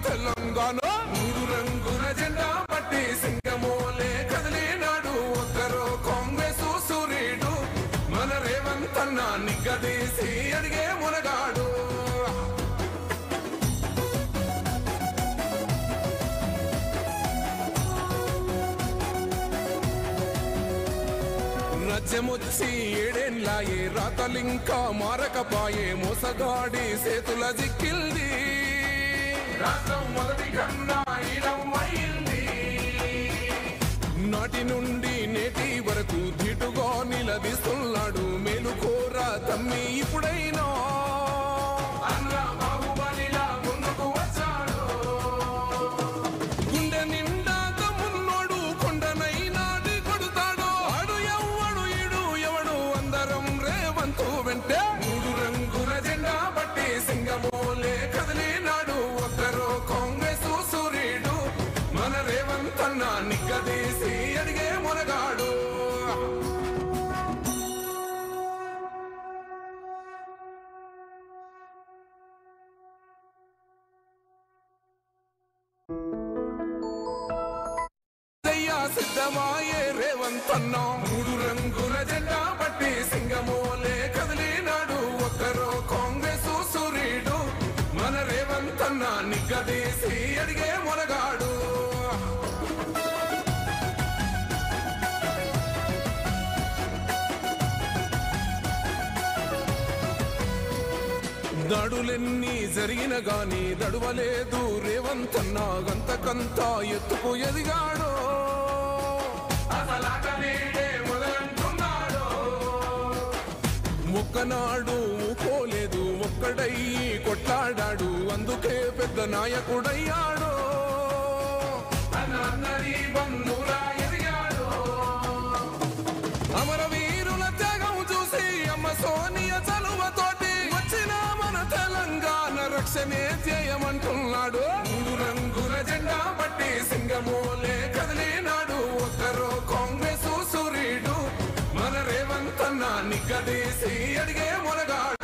తెలంగాణ మూడు రంగుల జెండా పట్టి సింగమోలే కదిలినాడు ఒక్కరో కాంగ్రెస్ సూర్యుడు మన రేవంత్ అన్న నిగ్గదీసి అడిగే మునగాడు రాజ్యమొచ్చి ఏడేళ్ళాయే రాతలింకా మారకపాయే మోసగాడి సేతుల జిక్కిల్ది రాష్ట్రం మొదటి కన్నా ఈడమైంది నాటి నుండి నేటి వరకు ధీటుగా నిలదీస్తున్నాడు మేలుకోరా తమ్మి ఇప్పుడైనా అన్న బాహుబలిలా ముందుకు వచ్చాడు గుండె నిండా తమ్మున్నోడు కొండనైనా కొడుతాడు ఆడు ఎవ్వడు ఈడు ఎవడు అందరం రేవంతు వెంటే మూడు రంగుల జెండా పట్టి సింగమోలే కదిలినాడు ఒక్కరో కాంగ్రెస్ సూర్యుడు మన రేవంత్ అన్న నిగ్గదీసి అడిగే మునగాడు సిద్ధమాయే రేవంత్ అన్న మూడు రంగుల జెండా పట్టి సింగమోలే కదిలినాడు ఒక్కరో కాంగ్రెస్ సూర్యుడు మన రేవంత్ అన్న నిగ్గదీసి అడిగే మునగాడు దాడులెన్ని జరిగిన గాని దడువలేదు రేవంత్ అన్న గంతకంతా ఎత్తుకు ఎదిగాడు ఒక్కనాడు ఊకోలేదు ఒక్కడయ్యి కొట్లాడాడు అందుకే పెద్ద నాయకుడయ్యాడు అమరవీరుల త్యాగం చూసి అమ్మ సోనియా చలువతోటి వచ్చిన మన తెలంగాణ రక్షణే చేయమంటున్నాడు మూడు రంగుల జెండా పట్టి సింగమోలే కదిలినాడు ఒక్కరో కాంగ్రెస్ సూర్యుడు మన రేవంత్ అన్న నిగ్గదీసి అడిగే మునగాడు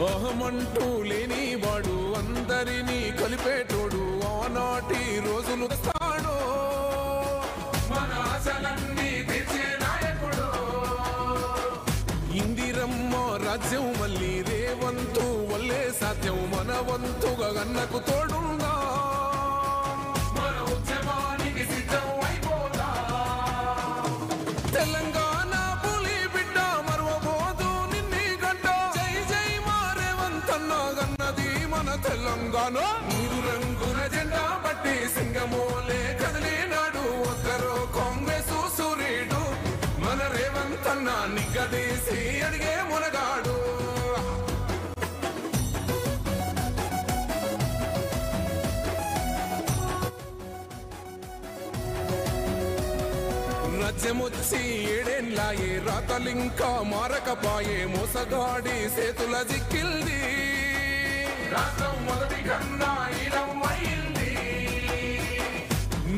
అహమంటూ లేని వాడు అందరినీ కలిపేటోడు ఆనాటి రోజులు వస్తాడు మన ఆశలన్నీ తీర్చే నాయకుడు ఇందిరమ్మ రాజ్యం మళ్ళీ రేవంతు వల్లే సాధ్యం మన వంతుగా గన్నకు తోడుందా మన ఉద్యమానికి సిద్ధం అయిపోదా తెలంగాణ పులి బిడ్డ మరువబోదు నిన్ని గంట జై జై మా రేవంత్ అన్న గన్నది మన తెలంగాణ మూడు రంగుల జెండా పట్టి సింగమోలే కదిలినాడు ఒక్కరో కాంగ్రెస్ సూర్యుడు మన రేవంత్ అన్న నిగ్గదీసి అడిగే మునగాడు రాజ్యమొచ్చి ఏడేళ్ళాయే రాతలింకా మారకపాయే మోసగాడి సేతుల జిక్కిల్ది రాష్ట్రం మొదటి కన్నా ఈడమైంది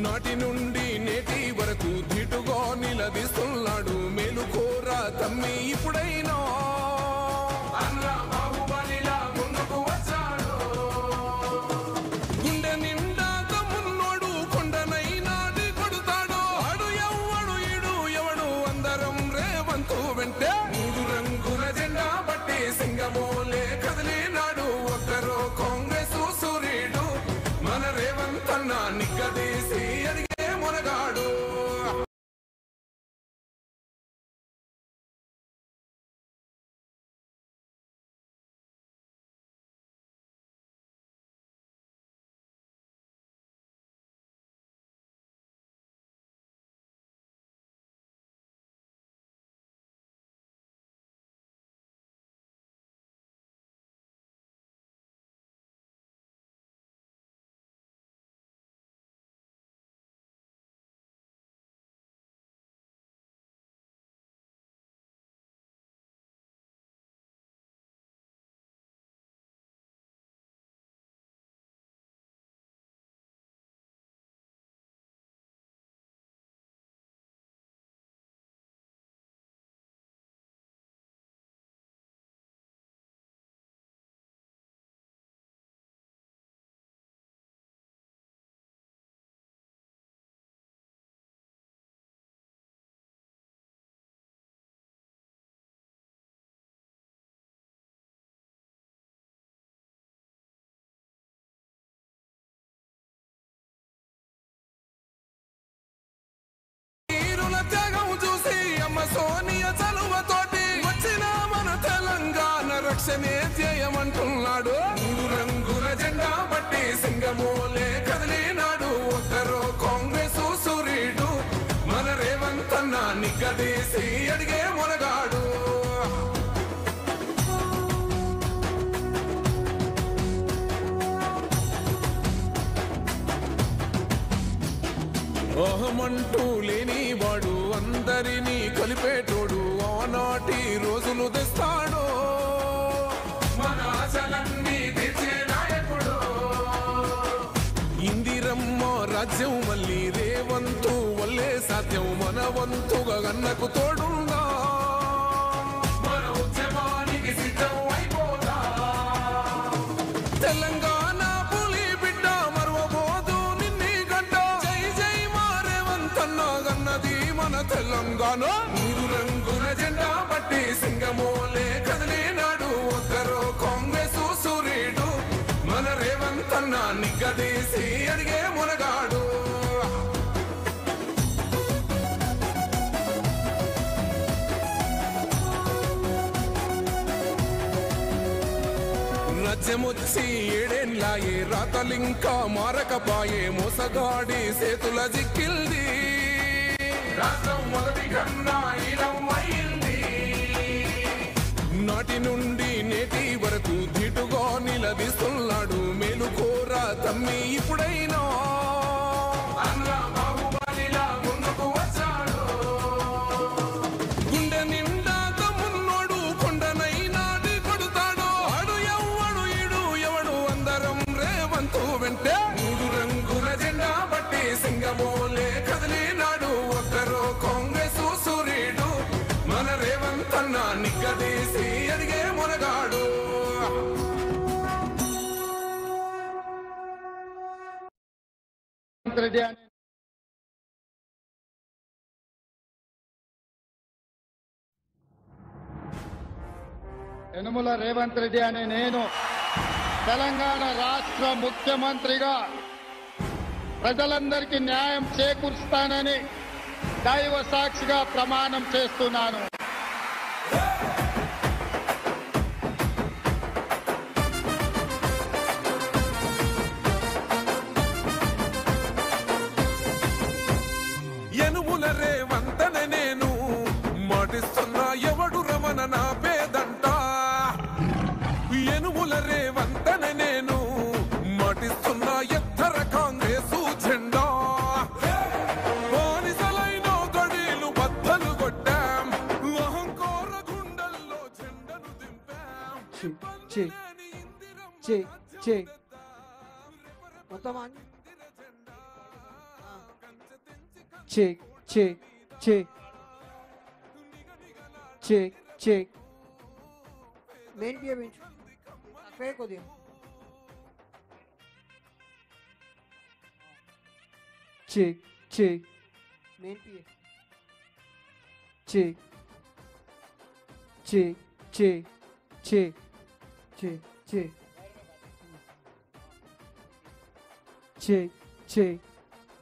నాటి నుండి నేటి వరకు ధీటుగా నిలదీస్తున్నాడు మేలుకోరా తమ్మి ఇప్పుడైనా అన్న బాహుబలిలా ముందుకు వచ్చాడు గుండె నిండా తమ్మున్నోడు కొండనైనా కొడుతాడు ఆడు ఎవ్వడు ఈడు ఎవడు అందరం రేవంతు వెంటే మూడు రంగుల జెండా పట్టి సింగమోలే కదిలినాడు ఒక్కరో కాంగ్రెస్ సూర్యుడు మన రేవంత్ అన్న నిగ్గదీసి అడిగే మునగాడు ఆశనే చేయమంటున్నాడు. మూడు రంగుల జెండా బట్టి సింగమోలే కదిలినాడు. ఒక్కరో కాంగ్రెస్ సూర్యుడు మన రేవంత్ అన్న నిగ్గదీసి అడిగే మొనగాడు. అహమంటూ లేని వాడు అందరినీ కలిపేటోడు. ఆనాటి రోజులు తెస్తాడు మన ఆశలన్నీ తెచ్చే నాయకుడు. ఇందిరమ్మ రాజ్యం మళ్ళీ రేవంతు వల్లే సాధ్యం. మన వంతుగా గన్నకు తోడుందా మన ఉద్యమానికి సిద్ధం అయిపోదా. తెలంగాణ పులి బిడ్డ మరవబోదు నిన్ని గడ్డ. జై జై మారేవంతన్నా గన్నది మన తెలంగాణ. మూడు రంగుల జెండా బట్టి సింగమోలే కదిలినాడు. ఒక్కరో కాంగ్రెస్ సూర్యుడు మన రేవంత్ అన్న నిగ్గదీసి అడిగే మునగాడు. రాజ్యమొచ్చి ఏడేళ్ళాయే రాతలింకా మారకపాయే. మోసగాడి సేతుల జిక్కిల్ది రాష్ట్రం మొదటి కన్నా ఈలమైంది. నాటి నుండి నేటి వరకు ధీటుగా నిలదీస్తున్నాడు. మేలుకోరా తమ్మి ఇప్పుడైనా అన్న బాహుబలిలా ముందుకు వచ్చాడు. గుండె నిండా తమ్మున్నోడు కొండనైనా కొడుతాడు. ఆడు ఎవడు ఈడు ఎవడు అందరం రేవంతు వెంటే. మూడు రంగుల జెండా బట్టి సింగమోలే కదిలినాడు. ఒక్కరో కాంగ్రెస్ సూర్యుడు మన రేవంత్ అన్న నిగ్గదీసి అడిగే మునగాడు. యనుమల రేవంత్ రెడ్డి అనే నేను తెలంగాణ రాష్ట్ర ముఖ్యమంత్రిగా ప్రజలందరికీ న్యాయం చేకూరుస్తానని దైవ సాక్షిగా ప్రమాణం చేస్తున్నాను. యనుమల రేవంతనే నేను మాటిస్తున్నా ఎవడు రమణ నా పేదంట. యనుమల రేవంతనే నేను మాటిస్తున్నా ఎత్తర కాంగ్రెస్ జెండా. బానిసలైన గడీలు బద్దలు కొట్టాం. అహంకార గుండెల్లో జెండను దింపాం. మెయిన్ పిఏ పెంచు అక్కడే కొద్దిగా మెయిన్ పిఏ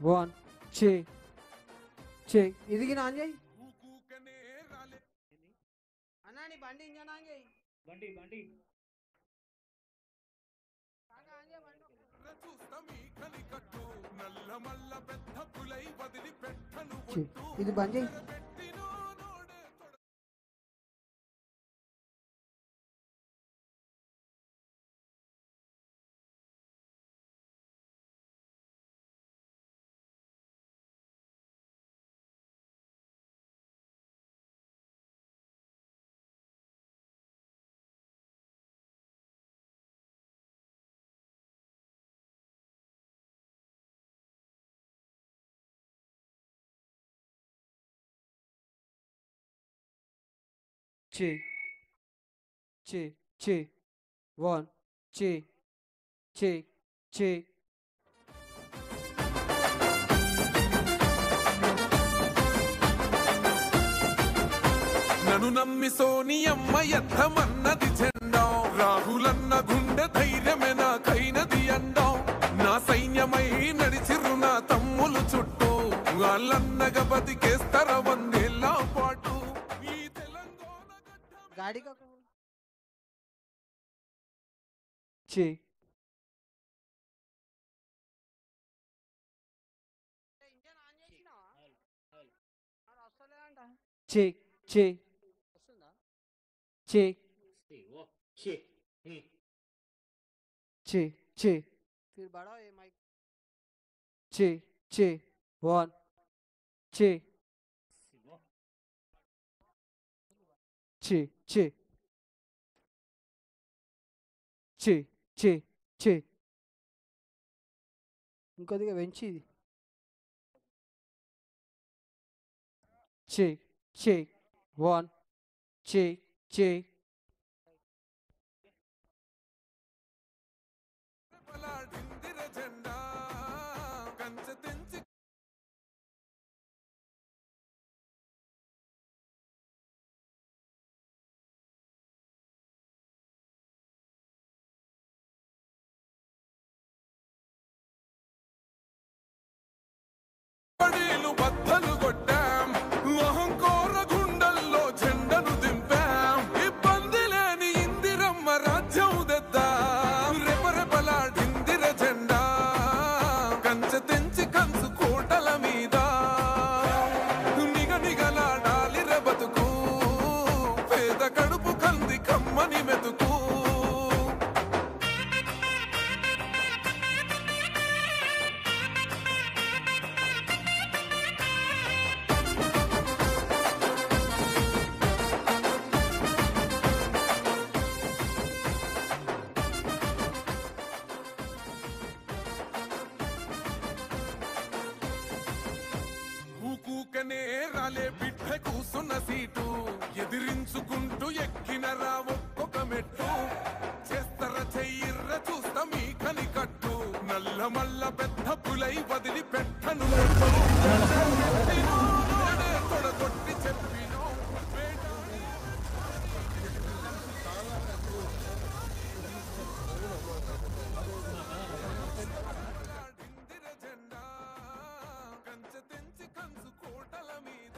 వన్ ఇది ఆన్ చేయి అన్నా. నీ బండి ఇంజన్ ఆన్ చేయి. బండి ఇది బంద్ చేయి. One, నన్ను నమ్మి సోనియమ్మ ఎత్తమన్నది జెండా. రాహులన్న గుండె ధైర్యమే నాకైనది అండా. నా సైన్యమై నడిచిరు నా తమ్ములు చుట్టూ. వాళ్ళన్నగా బతికేస్తర వందేళ్ళ పాటు ఈ తెలంగాణ. చి ఇంజన్ ఆన్ చేసినావా మరి వస్తలేదంట చి చి వస్తుందా చి చి చి फिर बढ़ाओ ये माइक చి చి 1 చి చి చి చి చి చి ఇంకొద్దిగా పెంచి ఇది చి చి 1 చి చి పలాడిందిర జెండా కంచె తెంచి పడీలు బద్దలు కొట్టాం అహంకోర గుండెల్లో జెండను దింపాం ఇబ్బంది లేని ఇందిరమ్మ రాజ్యం తెద్దాం రెపరెపలాడిందిర జెండా కంచె తెంచి కంచు కోటల మీద నిగనిగలాడాలి బతుకు పేద కడుపు కంది కమ్మని మెతుకు ఊకూకనే రాలే బిడ్డ కూసున్న సీటు ఎదిరించుకుంటూ ఎక్కినరా ఒక్కొక్క మెట్టు చేస్తర చెయ్యిర్ర చూస్తా మీ కని కట్టు నల్ల మల్ల పెద్ద పులై వదిలి పెట్టను తొడగొట్టి చెప్పిను వేటాడి పలాడిందిర జెండా కంచె తెంచి కంచు కోటల మీద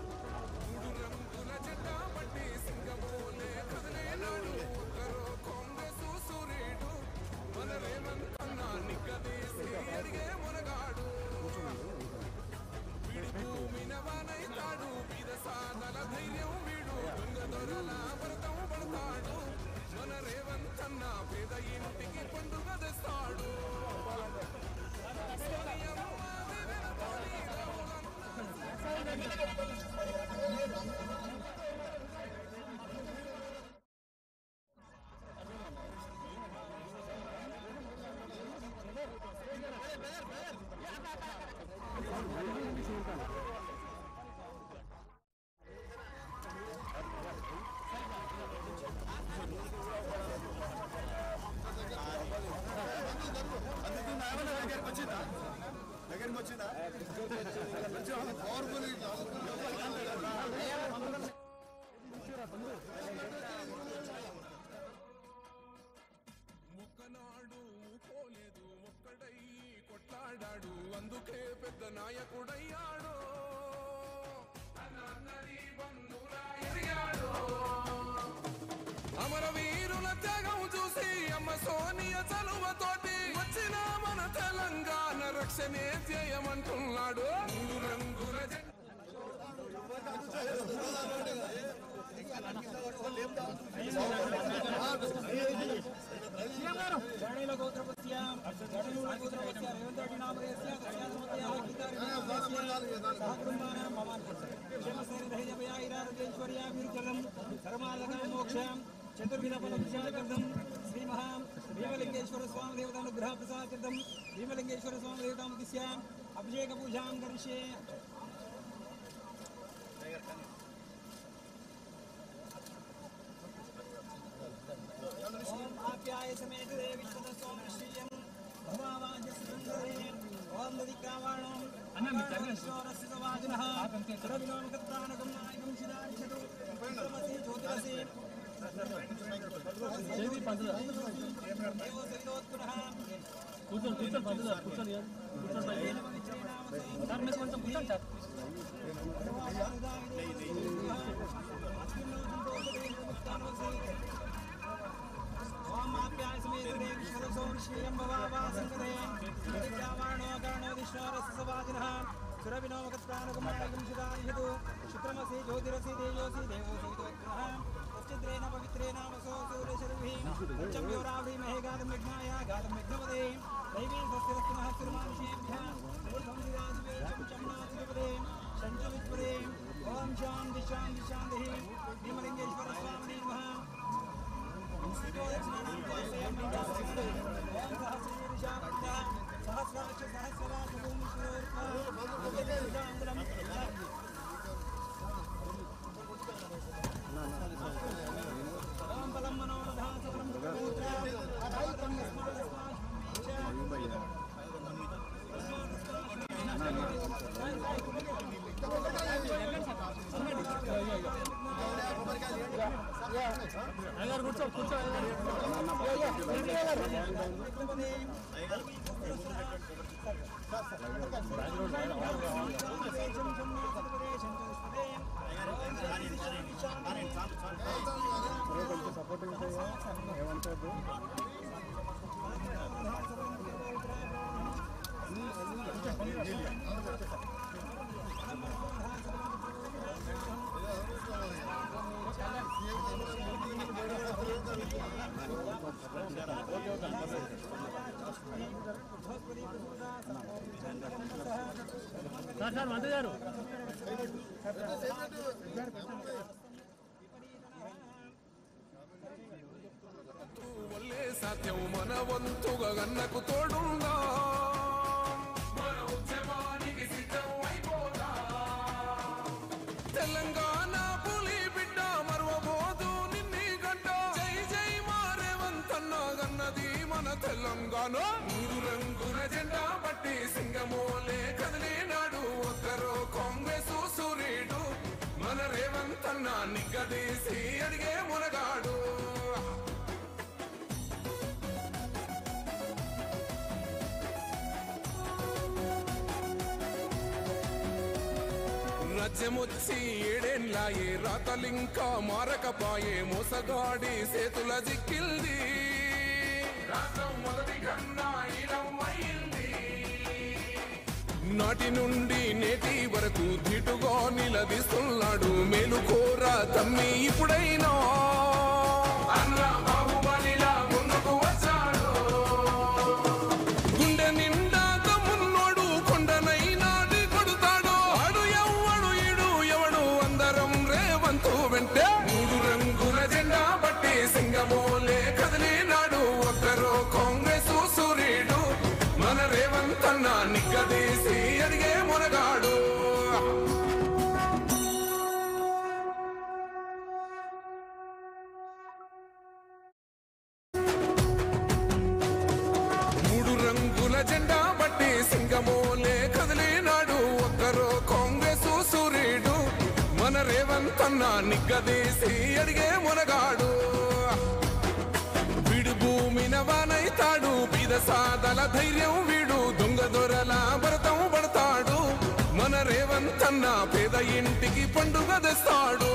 రంగుల జెండా బట్టి సింగమోలే కదిలేనాడు ఉత్తరో కాంగ్రెసు సూర్యుడు మన రేవంత్ అన్నా నిగ్గదీసి అడిగే మునగాడు వీడి భూమిన వానైతాడు వీర సాధల ధైర్యం వీడు దొంగ దొరల వ్రతం పడతాడు మన రేవంత్ అన్న పేద ఇంటికి పండుగ తెస్తాడు ముక్కనాడు పోలేదు ఒక్కడై కొట్లాడాడు అందుకే పెద్ద నాయకుడయ్యాడు అన్నది బంధురా ఎదిగాడు అమరవీరుల త్యాగం చూసి అమ్మ సోనియ చలువతోటి వచ్చిన మన తెలంగాణ రక్షణే చేయమంటున్నాడు మూడు రంగుల చతుర్విధఫలం శ్రీ మహా భీమలింగేశ్వర స్వామి దేవతానుగ్రహ ప్రసాదం భీమలింగేశ్వర స్వామి దేవతాముఖ్య అభిషేక పూజాం కరిష్యే ఓం ఆప్యాయ సమేత దేవి విశ్వద స్వామి శ్రీయం భవావాజ సుందరే ఓం దదికావా शुक्रमसि ज्योतिरसि देयोसि देवोसि तच्चिद्रेण पवित्रेण वसो सूर्यशर्भिः पंचम योरावृ महेगादं विघ्नाय गादं विघ्नपदे दैवी स्वस्तिरस्तिनः सुरमानुषेभ्यः ऊर्ध्वं दिराजिवे चम्चम्नाथिपदे शञ्चवित्पदे ओम शान्ति शान्ति शान्तिः भीमलिङ्गेश्वर स्वामिने नमः सहस्राक्ष सहस्रवाच बलं मनोधासवरं వల్లే సాధ్యం మన వంతుగా గన్నకు తోడుందా మన ఉద్యమానికి సిద్ధం అయిపోదా తెలంగాణ పులి బిడ్డ మరవబోదు నిన్ని గడ్డ జై జై మారేవంతన్న గన్నది మన తెలంగాణ మూడు రంగుల జెండా బట్టి సింగమోలే కదిలినాడు ఒక్కరో కాంగ్రెస్ సూర్యుడు మన రేవంతన్న నిగ్గదీసి అడిగే మునగాడు రాజ్యమొచ్చి ఏడేళ్ళాయే రాతలింకా మారకపాయే మోసగాడి సేతుల జిక్కిల్ది రాష్ట్రం మొదటి కన్నా ఈలమైంది నాటి నుండి నేటి వరకు ధీటుగా నిలదీస్తున్నాడు మేలుకోరా తమ్మి ఇప్పుడైనా అన్న బాహుబలిలా ముందుకు వచ్చాడు గుండె నిండా తమ్మున్నోడు కొండనైనా కొడుతాడు ఆడు ఎవ్వడు ఈడు ఎవడు అందరం రేవంతు వెంటే మూడు రంగుల జెండా బట్టి సింగమోలే కదిలినాడు ఒక్కరో కాంగ్రెస్ సూర్యుడు మన రేవంతన్న నిగ్గదీసి అడిగే మునగాడు మూడు రంగుల జెండా బట్టి సింగమోలే కదిలినాడు ఒక్కరో కాంగ్రెస్ సూర్యుడు మన రేవంతన్న నిగ్గదీసి అడిగే మునగాడు వీడు భూమిన వానైతాడు బీద సాదల ధైర్యం వీడు దొంగ దొరల భరతం పడతాడు మన రేవంతన్న పేద ఇంటికి పండుగ తెస్తాడు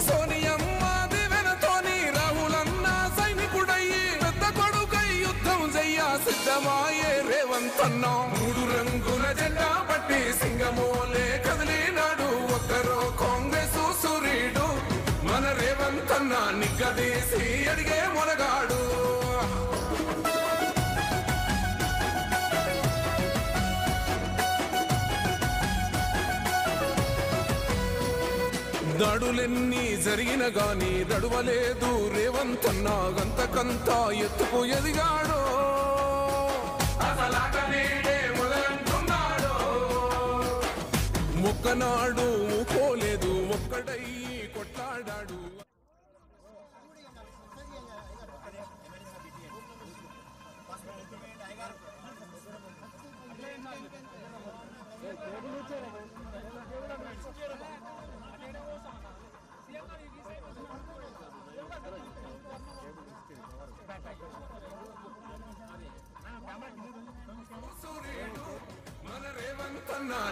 సోనియమ్మ దివెనతోని రాహులన్న సైనికుడయ్యి పెద్ద కొడుకై యుద్ధం చెయ్య సిద్ధమాయే రేవంతన్న మూడు రంగుల జెండా బట్టి సింగమోలే కదిలినాడు ఒక్కరో కాంగ్రెస్ సూర్యుడు మన రేవంతన్న నిగ్గదీసి అడిగే మునగాడు దాడులెన్ని జరిగిన గాని దడువలేదు రేవంతన్న గంతకంతా ఎత్తుకు ఎదిగాడు మొక్కనాడు పోలేదు ఒక్కడై కొట్లాడాడు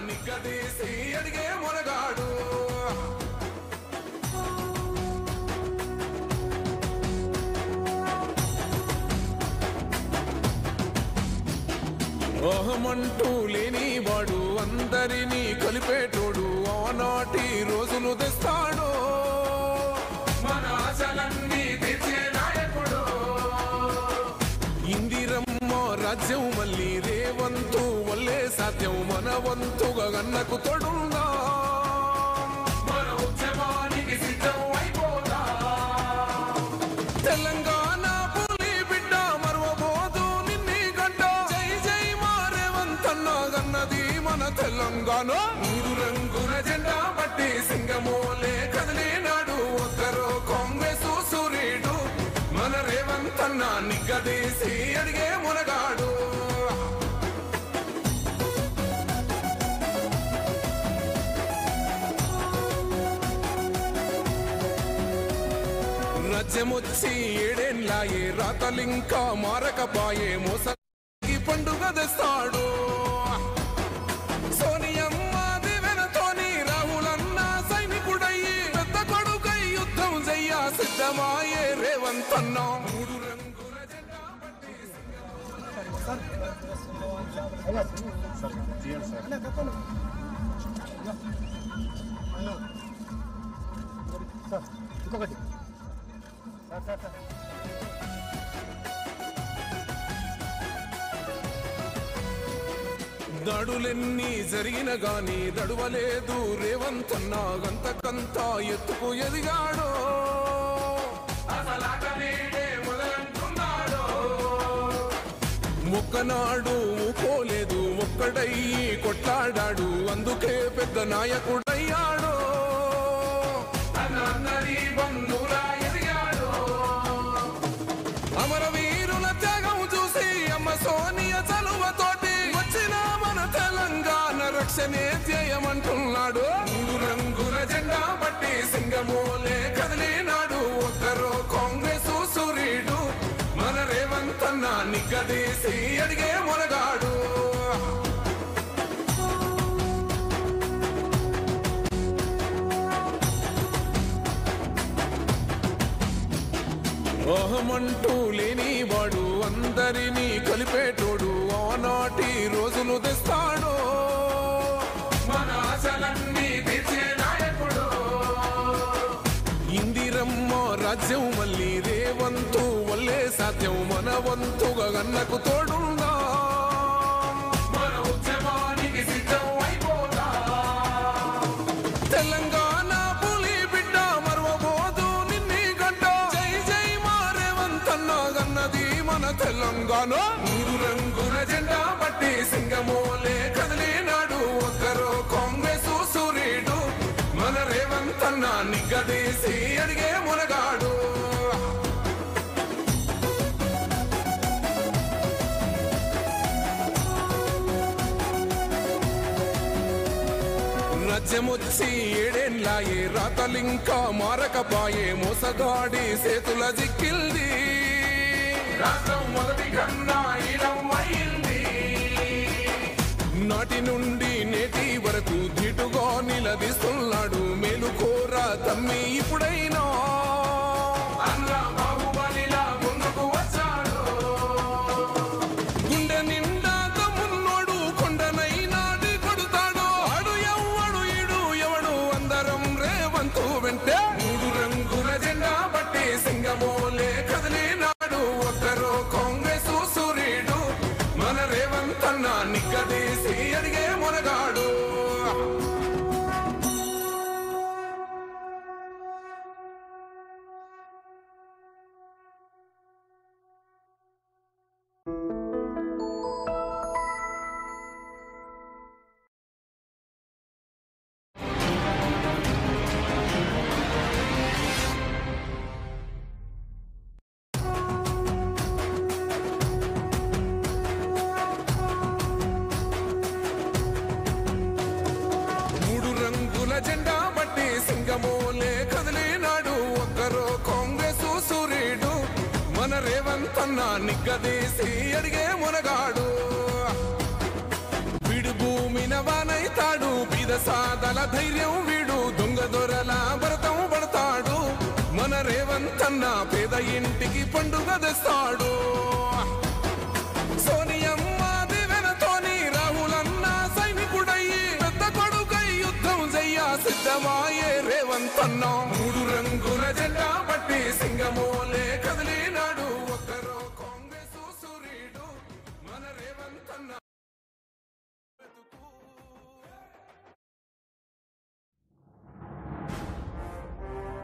నిగ్గదీసి అడిగే మునగాడు అహమంటూ లేని వాడు అందరినీ కలిపేటోడు ఆనాటి రోజులు తెస్తాడు మన ఆశలన్నీ తెచ్చే నాయకుడు ఇందిరమ్మ రాజ్యం మళ్ళీ రేవంతు వల్లే సాధ్యం మన వంతుగా గన్నకు తొడుందా మన ఉద్యమానికి సిద్ధం అయిపోదా తెలంగాణ పులి బిడ్డ మరువబోదు నిన్ని గడ్డ జై జై మా రేవంతన్న గన్నది మన తెలంగాణ మూడు రంగుల జెండా పట్టి సింగమోలే కదిలినాడు ఒక్కరో కాంగ్రెస్ సూర్యుడు మన రేవంతన్న నిగ్గదీసి అడిగే మునగాడు రాజ్యమొచ్చి ఏడేళ్ళాయే రాతలింకా మారకపాయే మోసకి పండుగ తెస్తాడు సోనియమ్మ దివెనతోని రాహులన్న సైనికుడయ్యి పెద్ద కొడుకై యుద్ధం చెయ్య సిద్ధమాయే రేవంతన్న మూడు రంగుల జెండా పట్టి దాడులెన్ని జరిగిన గాని దడువలేదు రేవంతన్న గంతకంతా ఎత్తుకు ఎదిగాడు ఒక్కనాడు ఊకోలేదు ఒక్కడయ్యి కొట్లాడాడు అందుకే పెద్ద నాయకుడయ్యాడు అమరవీరుల త్యాగం చూసి అమ్మ సోనియ చలువతోటి వచ్చిన మన తెలంగాణ రక్షణే ధ్యేయమంటున్నాడు మూడు రంగుల జెండా పట్టి సింగమోలే కదిలినాడు ఒక్కరో కాంగ్రెస్ సూర్యుడు మన రేవంతన్న నిగ్గదీసి అడిగే మునగాడు అహమంటూ లేని వాడు అందరినీ కలిపేటోడు ఆనాటి రోజులు తెస్తాడు మన ఆశలన్నీ తెచ్చే నాయకుడు ఇందిరమ్మ రాజ్యం మళ్ళీ రేవంతు వల్లే సాధ్యం మన వంతుగా గన్నకు తోడుందా మన ఉద్యమానికి సిద్ధం అయిపోదా తెలంగాణ పులి బిడ్డ మరువబోదు నిన్ని గడ్డ జై జై మా రేవంతన్న గన్నది మన తెలంగాణ మూడు రంగుల జెండా పట్టి సింగమోలే కదిలినాడు ఒక్కరో కాంగ్రెస్ సూర్యుడు మన రేవంతన్న నిగ్గదీసి అడిగే మునగాడు రాజ్యమొచ్చి ఏడేళ్ళాయే రాతలింకా మారకపాయే మోసగాడి సేతుల జిక్కిల్ది రాష్ట్రం మొదటి కన్నా ఇలం అయింది నాటి నుండి నేటి వరకు ధీటుగా నిలదీస్తున్నాడు మేలుకోరా తమ్మి ఇప్పుడైనా అన్న బాహుబలిలా ముందుకు వచ్చాడు గుండె నిండా తమ్మున్నోడు కొండనైనా కొడుతాడు ఆడు ఎవ్వడు ఈడు ఎవడు అందరం రేవంతు వెంటే మూడు రంగుల జెండా పట్టి సింగమోలే కదిలినాడు ఒక్కరో కాంగ్రెస్ సూర్యుడు మన రేవంతన్న నిగ్గదీసి అడిగే మునగాడు జెండా బట్టి సింగమోలే కదిలినాడు ఒక్కరో కాంగ్రెస్ సూర్యుడు మన రేవంతన్న నిగ్గదీసి అడిగే మునగాడు భూమిన వానైతాడు బీద సాదల ధైర్యం వీడు దొంగ దొరల భరతం పడతాడు మన రేవంతన్న పేద ఇంటికి పండుగ తెస్తాడు సోనియమ్మ దివెనతోని రాహులన్న సైనికుడయ్యి పెద్ద కొడుకై యుద్ధం చెయ్య సిద్ధమాయే రేవంతన్న మూడు రంగుల జెండా పట్టి సింగమోలే కదిలినాడు ఒక్కరో కాంగ్రెస్ సూర్యుడు మన రేవంతన్న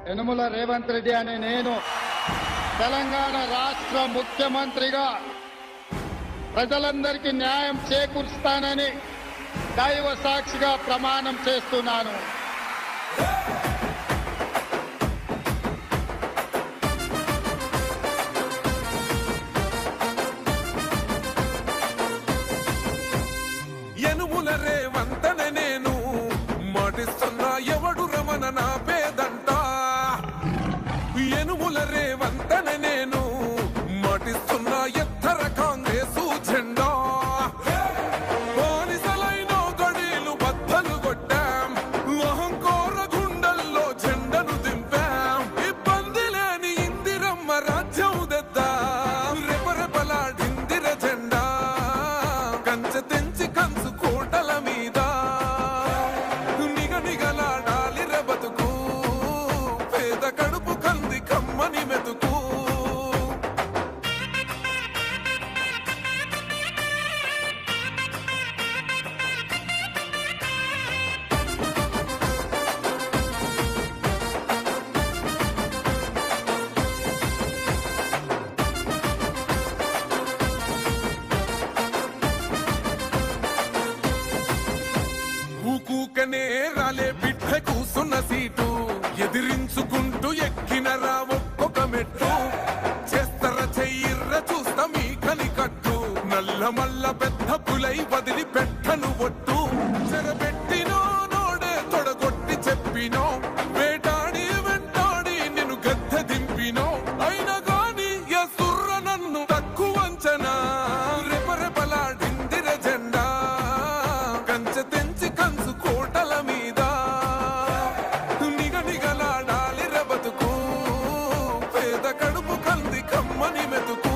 యనుమల రేవంత్ రెడ్డి అనే నేను తెలంగాణ రాష్ట్ర ముఖ్యమంత్రిగా ప్రజలందరికీ న్యాయం చేకూరుస్తానని దైవ సాక్షిగా ప్రమాణం చేస్తున్నాను. యనుమల రేవంతనే నేను మాటిస్తున్నా ఎవడు రమణ నా పేదంట యనుమల రేవంతనే నేను మాటిస్తున్నా ఎత్తర కాంగ్రెసు జెండా బానిసలైన గడీలు బద్దలు కొట్టాం అహంకార గుండెల్లో జెండను దింపాం ఇబ్బంది లేని ఇందిరమ్మ రాజ్యం తెద్దాం రెపరెపలాడిందిర జెండా కంచె తెంచి కంచు కోటల మీద నిగనిగలాడాలి బతుకు పేద కడుపు కంది కమ్మని మెతుకు ఊకూకనే రాలే బిడ్డ కూసున్న సీటు ఎదిరించుకుంటూ ఎక్కినరా ఒక్కొక్క మెట్టు చేస్తర చెయ్యిర్ర చూస్తా మీ కనికట్టు నల్ల మల్ల పెద్ద పులై వదిలి పెట్టను ఒట్టు చెరబెట్టినో నోడే తొడగొట్టి చెప్పినో వేటాడి వెంటాడి నిన్ను గద్దె దింపినో అయినా గాని ఎసుర్ర నన్ను తక్కువ అంచనా రెపరెపలాడిందిర జెండా కంచె తెంచి కంచు కోటల మీద నిగనిగలాడాలి బతుకు పేద కడుపు కంది కమ్మని మెతుకు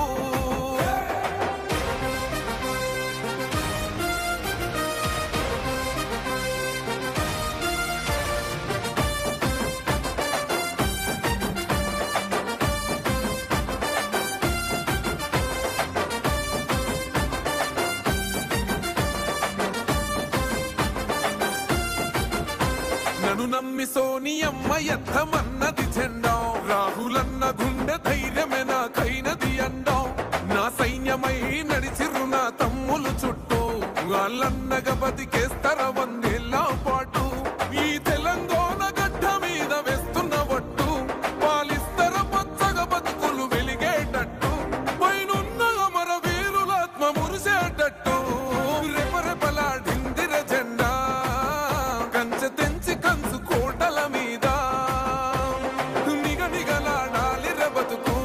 నన్ను నమ్మి సోనియమ్మ ఎత్తమన్నది జెండా రాహులన్న గుండె ధైర్యమే నాకైనది అండా నా సైన్యమై నడిచిరు నా తమ్ములు చుట్టూ వాళ్ళన్నగా బతికేస్తర వందేళ్ల పాటు ఈ తెలంగాణ గడ్డ మీద వేస్తున్న ఒట్టు పాలిస్తర పచ్చగా బతుకులు వెలిగేటట్టు పైనున్న అమర వీరులాత్మ మురిసేటట్టు రెపరెపలాడిందిర జెండా కంచె తెంచి కంచు కోటల మీద నిగనిగలాడాలి బతుకు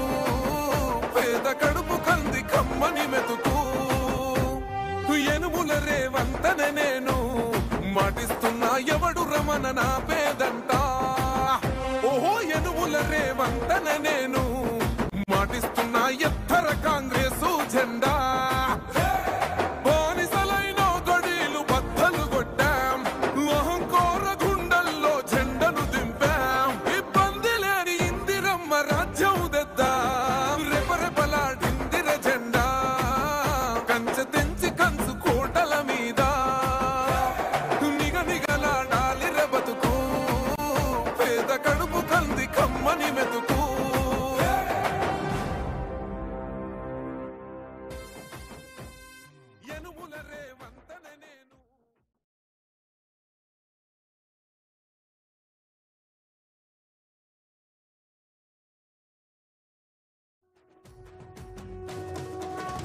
పేద కడుపు కంది కమ్మని మెతుకు యనుమల రేవంతనే నేను మాటిస్తున్నా ఎవడు రమణ నా పేదంట ఓహో యనుమల రేవంతనే నేను మాటిస్తున్నా ఎత్తర కాంగ్రెసు జెండా బానిసలైన గడీలు బద్దలు కొట్టాం అహంకార గుండెల్లో జెండను దింపాం ఇబ్బంది లేని ఇందిరమ్మ రాజ్యం తెద్దాం రెపరెపలాడిందిర జెండా కంచె తెంచి కంచు కోటల మీద నిగనిగలాడాలి బతుకు పేద కడుపు కంది కమ్మని మెతుకు యనుమల రేవంతనే నేను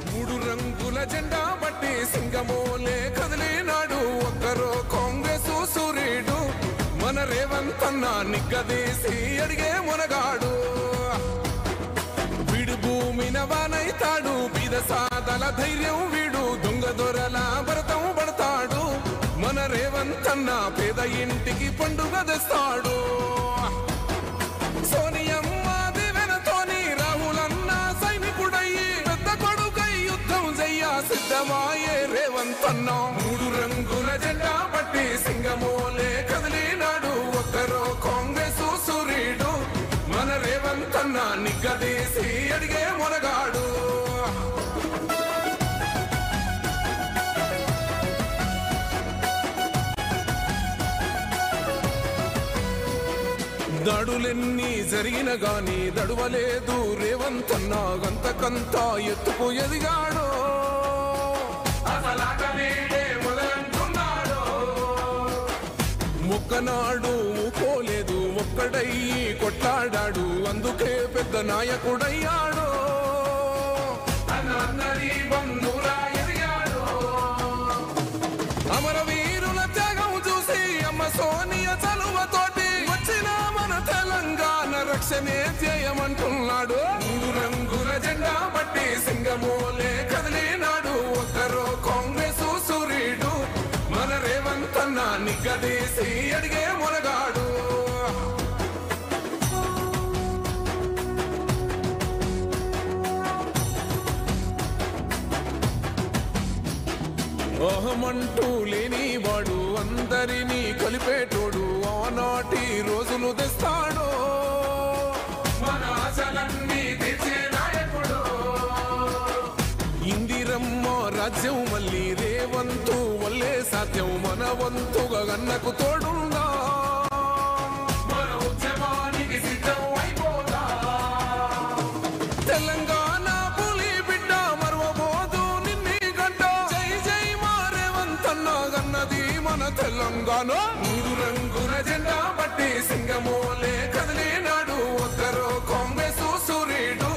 మూడు రంగుల జెండా బట్టి సింగమోలే కదిలినాడు ఒక్కరో కాంగ్రెస్ సూర్యుడు మన రేవంతన్న నిగ్గదీసి అడిగే మునగాడు వీడు భూమిన వానైతాడు బీద సాదల ధైర్యం వీడు దొంగ దొరల భరతం పడతాడు రేవంత్ అన్న పేద ఇంటికి పండుగ తెస్తాడు. సోనియమ్మ దివెనతోని రాహులన్న సైనికుడయ్యి పెద్ద కొడుకై యుద్ధం చెయ్య సిద్ధమాయే రేవంత్ అన్న. 3 రంగుల జెండా పట్టి సింగమోలే కదిలినాడు ఒక్కరో కాంగ్రెస్ సూర్యుడు. మన రేవంత్ అన్న నిగ్గదీసి అడిగే మొనగాడు. దాడులెన్ని జరిగిన గాని దడువలేదు రేవంత్ అన్న గంతకంతా ఎత్తుకు ఎదిగాడు. మొక్కనాడు పోలేదు ఒక్కడయ్యి కొట్లాడాడు అందుకే పెద్ద నాయకుడయ్యాడు. అమరవీరుల త్యాగం చూసి అమ్మ సోనియ చలువతోటి వచ్చిన మన తెలంగాణ రక్షణే చేయమంటున్నాడు. 3 రంగుల జెండా పట్టి సింగమోలే కదిలినాడు ఒక్కరో కాంగ్రెస్ సూర్యుడు. మన రేవంత్ అన్న నిగ్గదీసి అడిగే మొనగాడు. అహమంటూ లేనివాడు అందరినీ కలిపేటోడు ఆనాటి రోజులు తెస్తాడు. మన ఆశలన్నీ తెచ్చే నాయకుడు. ఇందిరమ్మ రాజ్యం మళ్ళీ రేవంతు వల్లే సాధ్యం మన వంతుగా గన్నకు తోడుందా. మన ఉద్యమానికి సిద్ధం అయిపోదా. తెలంగాణ పులి బిడ్డ మరువబోదు నిన్ని గంట. జై జై మా రేవంత్ అన్న గన్నది మన తెలంగాణ. 3 రంగుల జెండా పట్టి సింగమోలే కదిలినాడు ఒక్కరో కాంగ్రెస్ సూర్యుడు.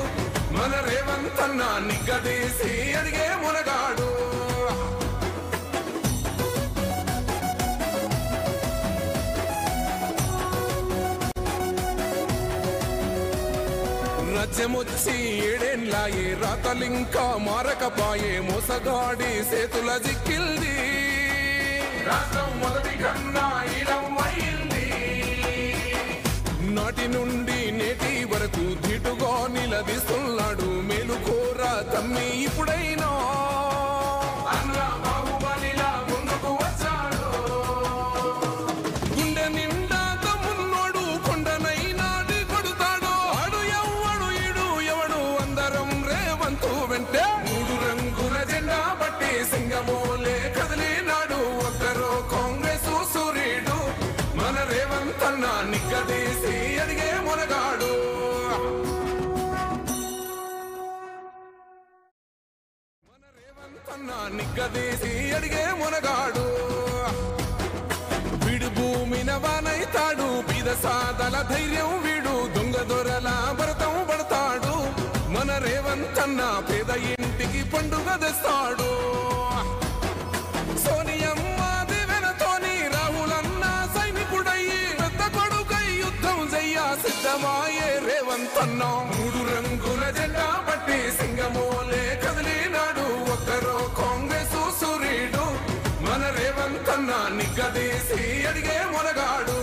మన రేవంత్ అన్న నిగ్గదీసి అడిగే మునగాడు. రాజ్యమొచ్చి 7 ఏళ్లాయే రాతలింకా మారకపాయే మోసగాడి సేతుల జిక్కిల్ది. రాష్ట్రం మొదటి కన్నా ఈలం అయింది. నాటి నుండి నేటి వరకు ధీటుగా నిలదీస్తున్నాడు మేలుకోరా తమ్మి ఇప్పుడైనా. అన్నా బాహుబలిలా ముందుకు వచ్చాడు. గుండె నిండా తమ్మున్నోడు కొండనైనా కొడుతాడు. ఆడు ఎవ్వడు ఈడు ఎవడు అందరం రేవంతు వెంటే. 3 రంగుల జెండా పట్టి సింగమోలే కదిలినాడు ఒక్కరో కాంగ్రెస్ సూర్యుడు. మన రేవంత్ అన్న నిగ్గదీసి అడిగే మొనగాడు. మన రేవంత్ అన్న నిగ్గదీసి అడిగే మొనగాడు. వీడు భూమిన వానైతాడు బీద సాదల ధైర్యం వీడు. దొంగ దొరల భరతం పడతాడు. మన రేవంత్ అన్న పేద ఇంటికి పండుగ తెస్తాడు. సోనియమ్మ దివెనతోని రాహులన్న సైనికుడయ్యి పెద్ద కొడుకై యుద్ధం చెయ్య సిద్ధమాయే రేవంత్ అన్న. 3 రంగుల జెండా పట్టి సింగమోలే కదిలినాడు ఒక్కరో కాంగ్రెస్ సూర్యుడు. మన రేవంత్ అన్న నిగ్గదీసి అడిగే మొనగాడు.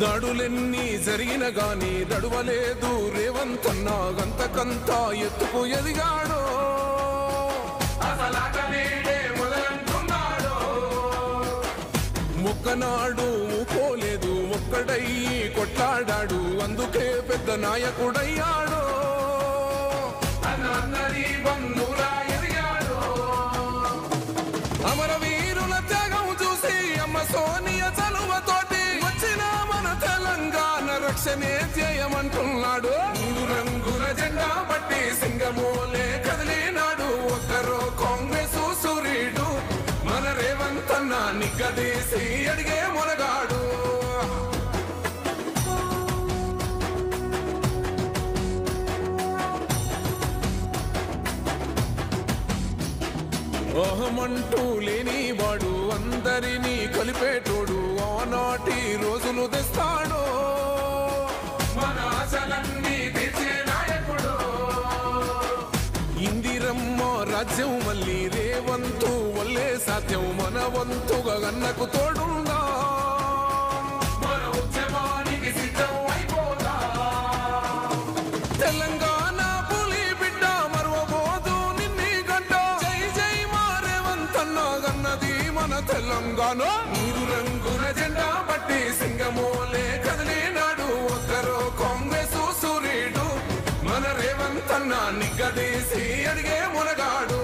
దాడులెన్ని జరిగిన గాని దడువలేదు రేవంత్ అన్న గంతకంతా ఎత్తుకు ఎదిగాడు. మొక్కనాడు పోలేదు ఒక్కడయ్యి కొట్లాడాడు అందుకే పెద్ద నాయకుడయ్యాడు. అమరవీరుల త్యాగం చూసి అమ్మ సోనియ చలువతోటి వచ్చిన మన తెలంగాణ రక్షణే చేయమంటున్నాడు. 3 రంగుల జెండా పట్టి సింగమోలే కదిలినాడు ఒక్కరో కాంగ్రెస్ సూర్యుడు. మన రేవంత్ అన్న నిగ్గదీసి అడిగే మొనగాడు. అహమంటూ లేనివాడు అందరినీ కలిపేటోడు ఆనాటి రోజులు తెస్తాడు. మన ఆశలన్నీ తీర్చే నాయకుడు ఇందిరమ్మ రాజ్యం మళ్ళీ రేవంతు వల్లే సాధ్యం మన వంతుగా గన్నకు తోడుందా మన ఉద్యమానికి సిద్ధం అయిపోదా తెలంగాణ పులి బిడ్డ మరవబోదు నిన్ని గంట జై జై మా రేవంతన్న గన్నది మన తెలంగాణ మూడు రంగుల జెండా బట్టి సింగమోలే కదిలినాడు ఒక్కరో కాంగ్రెస్ సూర్యుడు మన రేవంతన్న నిగ్గదీసి అడిగే మునగాడు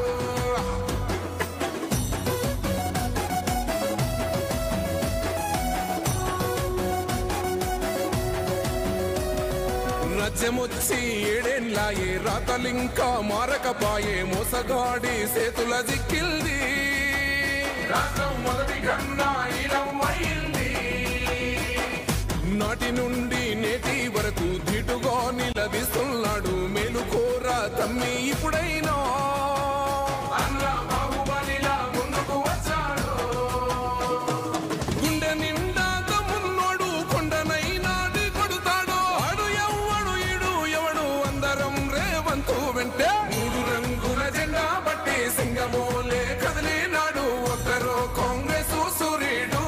రాజ్యమొచ్చి ఏడేండ్లాయే రాతలింకా మారకపాయే మోసగాడి సేతుల జిక్కిల్ది రాష్ట్రం మొదటి కన్నా ఇలం అయింది నాటి నుండి నేటి వరకు ధీటుగా నిలదీస్తున్నాడు మేలుకోర తమ్మి ఇప్పుడైనా అన్న బాహుబలిలా ముందుకు వచ్చాడు గుండె నిండా తమ్మున్నోడు కొండనైనా కొడుతాడు ఆడు ఎవ్వడు ఈడు ఎవడు అందరం రేవంతు వెంటే మూడు రంగుల జెండా బట్టి సింగమోలే కదిలినాడు ఒక్కరో కాంగ్రెస్ సూర్యుడు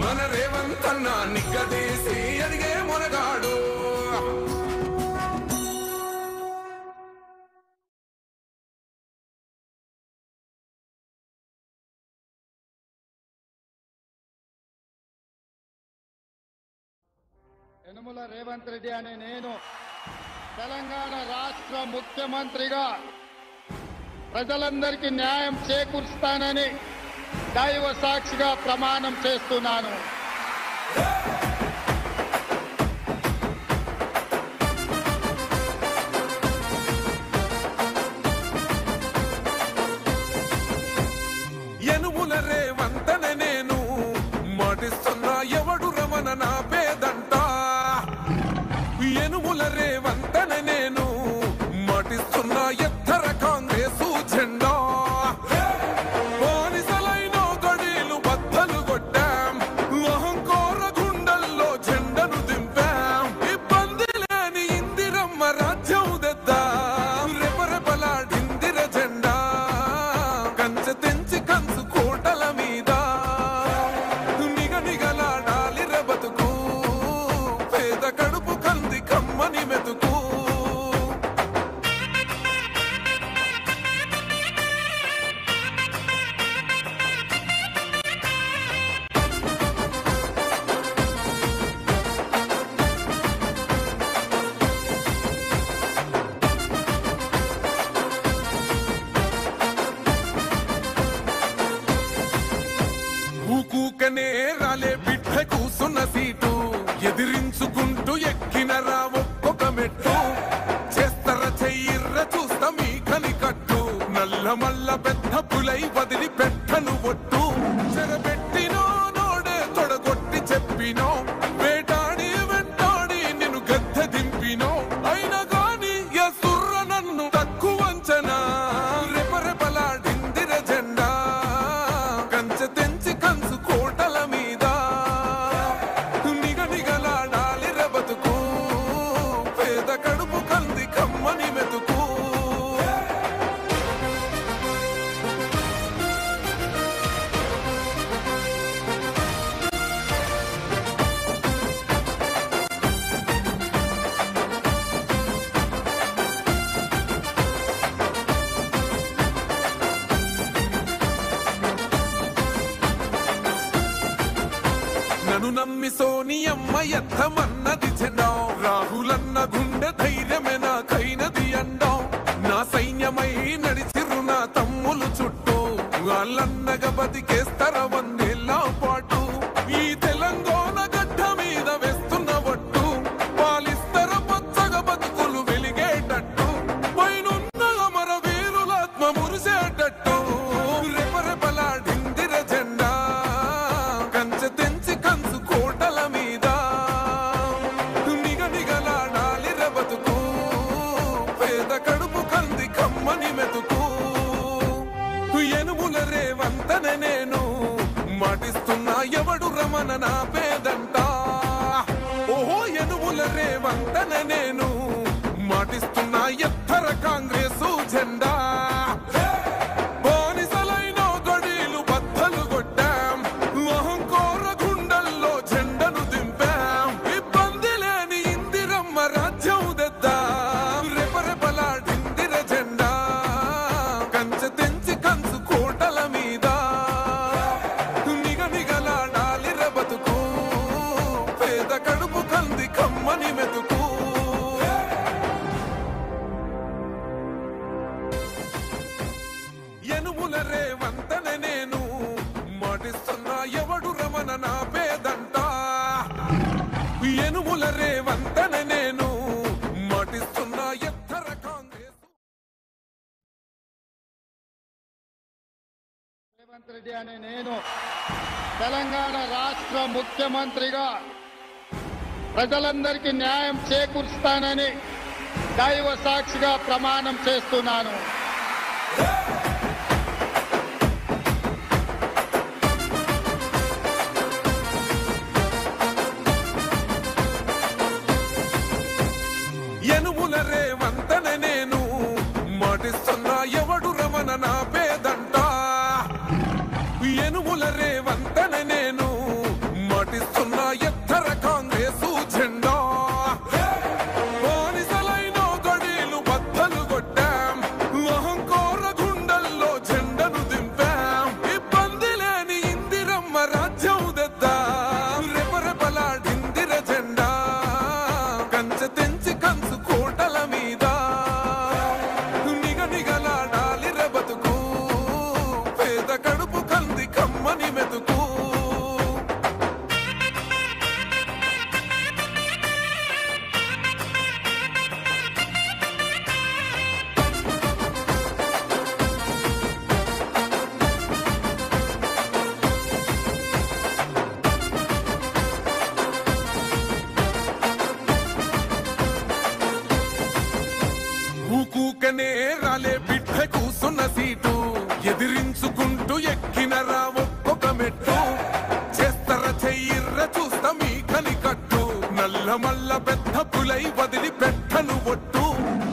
మన రేవంతన్న నిగ్గదీసి అడిగే మునగాడు యనుమల రేవంత్ రెడ్డి అనే నేను తెలంగాణ రాష్ట్ర ముఖ్యమంత్రిగా ప్రజలందరికీ న్యాయం చేకూరుస్తానని దైవ సాక్షిగా ప్రమాణం చేస్తున్నాను. యనుమల రేవంతనే నేను మాటిస్తున్నా ఎవడు రమణ నా పేదంట యనుమల రేవంతనే నేను మాటిస్తున్నా ఎత్తర కాంగ్రెసు జెండా బానిసలైన గడీలు బద్దలు కొట్టాం అహంకార గుండెల్లో జెండను దింపాం ఇబ్బంది లేని ఇందిరమ్మ రాజ్యం తెద్దాం రెపరెపలాడిందిర జెండా కంచె తెంచి కంచు కోటల మీద నిగనిగలాడాలి బతుకు పేద కడుపు కంది కమ్మని మెతుకు ఊకూకనే రాలే బిడ్డ కూసున్న సీటు ఎదిరించుకుంటూ ఎక్కినరా ఒక్కొక్క మెట్టు చేస్తర చెయ్యిర్ర చూస్తా మీ కని కట్టు నల్ల మల్ల పెద్ద పులై వదిలి పెట్టను ఒట్టు చెరబెట్టినో నోడే తొడగొట్టి చెప్పినో వేటాడి వెంటాడి నిన్ను గద్దె దింపినో అయినా గాని ఎసుర్ర నన్ను తక్కువ అంచనా రెపరెపలాడిందిర జెండా కంచె తెంచి కంచు కోటల మీద నిగనిగలాడాలి బతుకు పేద కడుపు కంది కమ్మని మెతుకు నన్ను నమ్మి సోనియమ్మ ఎత్తమన్నది జెండా రాహులన్న గుండె ధైర్యమే నాకైనది అండం నా సైన్యమై నడిచిరు నా తమ్ములు చుట్టూ వాళ్ళన్నగా బతికేస్తర వందేళ్ళ పాటు ఈ తెలంగాణ గడ్డ మీద వేస్తున్న ఒట్టు పాలిస్తర పచ్చగా బతుకులు వెలిగేటట్టు పైనున్న అమర వీరులాత్మ మురిసేటట్టు రెపరెపలాడిందిర జెండా కంచె తెంచి కంచు కోటల మీద నిగనిగలాడాలి బతుకు పేద కడుపు కంది కమ్మని మెతుకు యనుమల రేవంతనే నేను మాటిస్తున్నా ఎవడు రమణ నా పేదంట ఓహో యనుమల రేవంతనే రేవంతనే నేను మాటిస్తున్నా ఎత్తర కాంగ్రెస్ జెండా బానిసలైన గడీలు బద్దలు కొట్టాం అహంకోర గుండెల్లో జెండను దింపాం ఇబ్బంది లేని ఇందిరమ్మ రాజ్యం తెద్దాం రెపరెపలాడిందిర జెండా కంచె తెంచి కంచు కోటల మీద నిగనిగలాడాలి బతుకు పేద కడుపు కంది కమ్మని మెతుకు ఎనుముల రేవంతనే నేను మాటిస్తున్నా ఎవడు రమణ నా పేదంట ఎనుముల రేవంతనే నేను మాటిస్తున్నా ఎత్తర కాంగ్రెస్ రేవంత్ రెడ్డి అనే నేను తెలంగాణ రాష్ట్ర ముఖ్యమంత్రిగా ప్రజలందరికీ న్యాయం చేకూరుస్తానని దైవ సాక్షిగా ప్రమాణం చేస్తున్నాను. ఎనుముల రేవంతనే నేను మాటిస్తున్నా ఎవడు రమణ నా పేదంట ఎనుముల రేవంతనే నేను మాటిస్తున్నా ఎత్తర కాంగ్రెస్ జెండా బానిసలైన గడీలు బద్దలు కొట్టాం అహంకోర గుండెల్లో జెండను దింపాం ఇబ్బంది లేని ఇందిరమ్మ రాజ్యం తెద్దాం రెపరెపలాడిందిర జెండా కంచె తెంచి కంచు కోటల మీద నిగనిగలాడాలి బతుకు పేద కడుపు కంది కమ్మని మెతుకు ఊకూకనే రాలే బిడ్డ కూసున్న సీటు ఎదిరించుకుంటూ ఎక్కినరా ఒక్కొక్క మెట్టు చేస్తర చెయ్యిర్ర చూస్తా మీ కని కట్టు నల్ల మల్ల పెద్ద పులై వదిలి పెట్టను ఒట్టు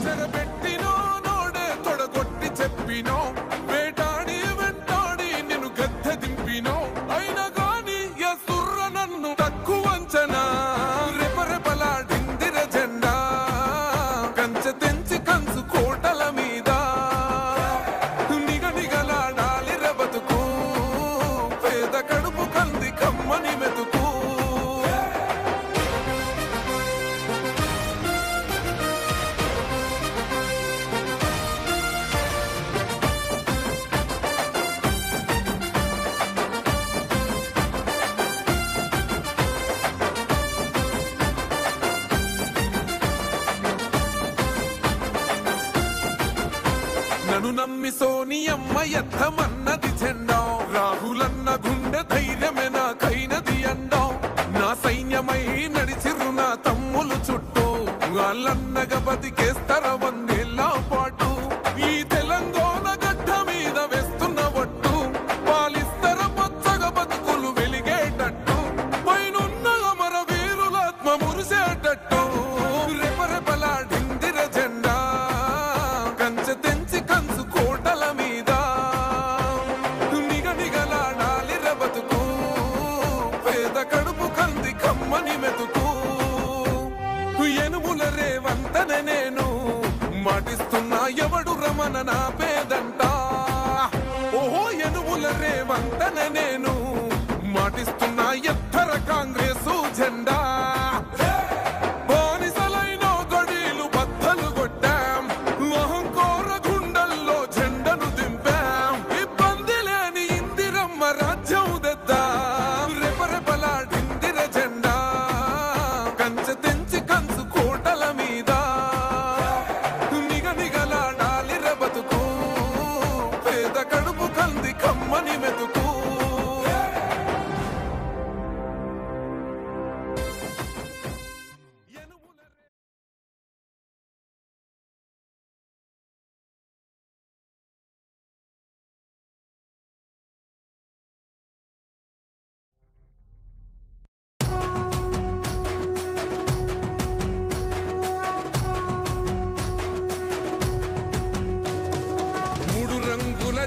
చెరబెట్టినో నోడే తొడగొట్టి చెప్పినో వేటాడి వెంటాడి నిన్ను గద్దె దింపినో అయినా గాని ఎసుర్ర నన్ను తక్కువ అంచనా రెపరెపలాడిందిర జెండా కంచె తెంచి కంచు కోటల మీద నిగనిగలాడాలి బతుకు పేద కడుపు కంది కమ్మని మెతుకు నన్ను నమ్మి సోనియమ్మ ఎత్తమన్నది జెండా రాహులన్న గుండె ధైర్యమే నాకైనది అండా నా సైన్యమై నడిచిరు నా తమ్ములు చుట్టూ వాళ్ళన్నగా బతికేస్తర వందేళ్ల పాటు ఈ తెలంగాణ గడ్డ మీద వేస్తున్న ఒట్టు పాలిస్తర పచ్చగా బతుకులు వెలిగేటట్టు పైనున్న అమర వీరులాత్మ మురిసేటట్టు రెపరెపలాడిందిర జెండా కంచె తెంచి కంచు కోటల మీద నిగనిగలాడాలి బతుకు పేద కడుపు కంది కమ్మని మెతుకు ఎనుముల రేవంతనే నేను మాటిస్తున్నా ఎవడు రమణ నా పేదంట ఓహో ఎనుముల రేవంతనే నేను మాటిస్తున్నా ఎత్తర కాంగ్రెస్ జెండా బానిసలైన గడీలు బద్దలు కొట్టాం అహంకోర గుండెల్లో జెండను దింపాం ఇబ్బంది లేని ఇందిరమ్మ రాజ్యం తెద్దాం రెపరెపలాడిందిర జెండా కంచె తెంచి కంచు కోటల మీద నిగనిగలాడాలి బతుకు పేద కడుపు కంది కమ్మని మెతుకు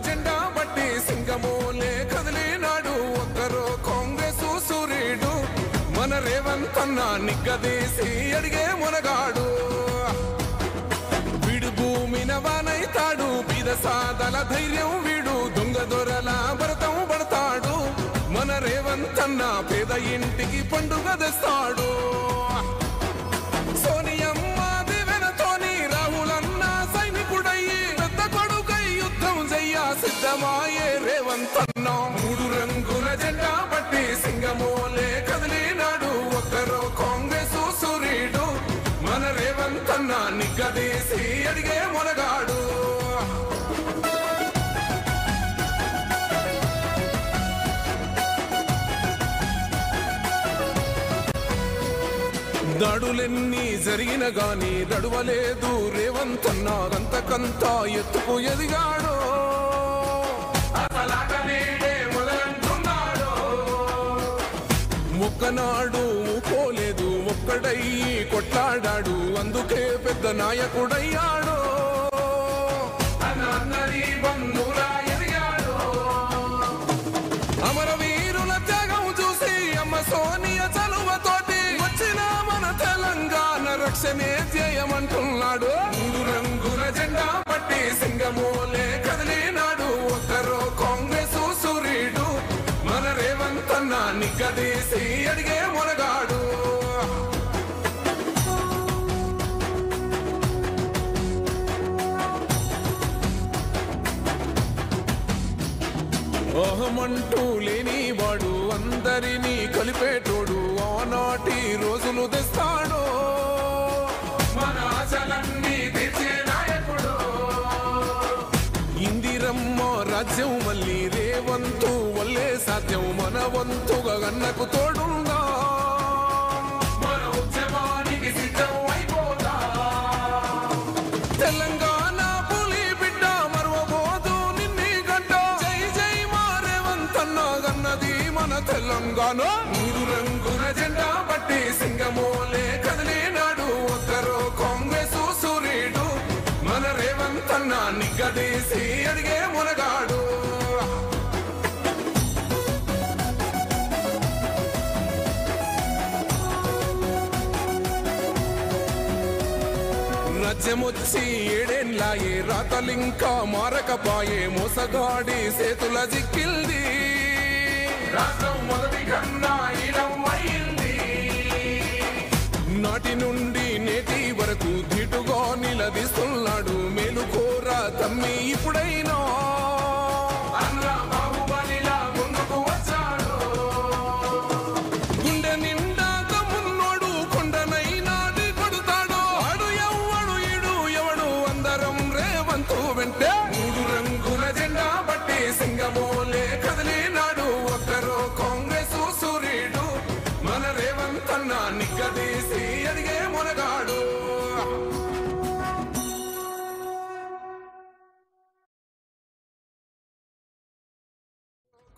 జెండా బట్టి సింగమోలే కదిలినాడు ఒక్కరో కాంగ్రెస్ సూర్యుడు మన రేవంత్ అన్న నిగ్గదీసి అడిగే మునగాడు వీడు భూమిన వానైతాడు బీద సాదల ధైర్యం వీడు దొంగ దొరల భరతం పడతాడు మన రేవంత్ అన్న పేద ఇంటికి పండుగ తెస్తాడు సోనియమ్మ దివెనతోని రాహులన్న సైనికుడయ్యి పెద్ద కొడుకై యుద్ధం చెయ్య సిద్ధమాయే రేవంత్ అన్న మూడు రంగుల జెండా పట్టి సింగమోలే కదిలినాడు ఒక్కరో కాంగ్రెస్ సూర్యుడు మన రేవంత్ అన్న నిగ్గదీసి అడిగే మునగాడు దాడులెన్ని జరిగిన గాని దడువలేదు రేవంత్ అన్న అంతకంతా ఎత్తుకు ఎదిగాడు మొక్కనాడు పోలేదు ఒక్కడయ్యి కొట్లాడాడు అందుకే పెద్ద నాయకుడయ్యాడు అమరవీరుల త్యాగం చూసి అమ్మ సోనియ చలువతోటి వచ్చిన మన తెలంగాణ రక్షణే చేయమంటున్నాడు మూడు రంగుల జెండా పట్టి సింగమోలే కదిలినాడు ఒక్కరో కాంగ్రెస్ సూర్యుడు మన రేవంత్ అన్న నిగ్గదీసి అడిగే మునగాడు అహమంటూ లేని వాడు అందరినీ కలిపేటోడు ఆనాటి రోజులు తెస్తాడు మన ఆశలన్నీ తెచ్చే నాయకుడు ఇందిరమ్మ రాజ్యం మళ్ళీ రేవంతు వల్లే సాధ్యం మన వంతుగా గన్నకు తోడుందా మన ఉద్యమానికి సిద్ధం అయిపోతా తెలంగాణ పులి బిడ్డ మరవబోదు నిన్ని గడ్డ జై జై మా రేవంత్ అన్న గన్నది మన తెలంగాణ మూడు రంగుల జెండా బట్టి సింగమోలే కదిలినాడు ఒక్కరో కాంగ్రెస్ సూర్యుడు మన రేవంత్ అన్న నిగ్గదీసి అడిగే మునగాడు రాజ్యమొచ్చి ఏడేళ్ళాయే రాతలింకా మారకపాయే మోసగాడి సేతుల జిక్కిల్ది రాష్ట్రం మొదటి కన్నా ఈలమైంది నాటి నుండి నేటి వరకు ధీటుగా నిలదీస్తున్నాడు మేలుకోరా తమ్మి ఇప్పుడైనా అన్న బాహుబలిలా ముందుకు వచ్చాడు గుండె నిండా తమ్మున్నోడు కొండనైనా కొడుతాడు ఆడు ఎవ్వడు ఈడు ఎవడు అందరం రేవంతు వెంటే మూడు రంగుల జెండా బట్టి సింగమోలే కదిలినాడు ఒక్కరో కాంగ్రెస్ సూర్యుడు మన రేవంత్ అన్న నిగ్గదీసి అడిగే మునగాడు